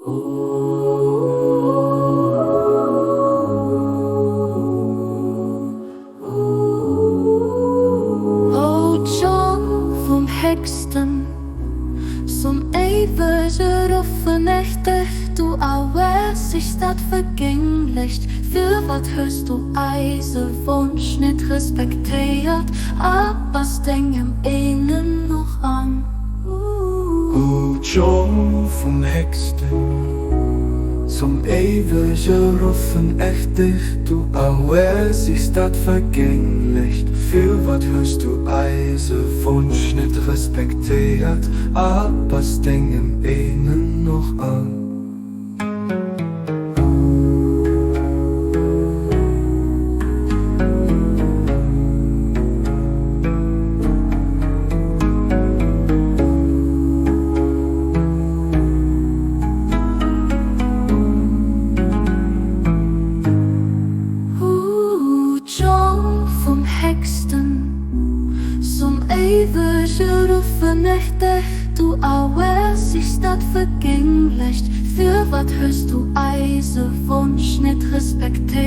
O John vom Heksten, som eeuwige vernichtig, du auwärst sich dat vergänglich. Für wat hörst du eise Wunsch nicht respektiert, aber denk im Innen noch an. O John vom Heksten, som eeuwige Ruffen echtig, du auwärst sich dat vergänglich. Für wat hörst du eise Wunsch nicht respektiert, aber denk im Innen noch an. Som eeuwige vernichtig, du auwärst sich dat vergänglich. Für wat hörst du eise Wunsch nicht respektiert,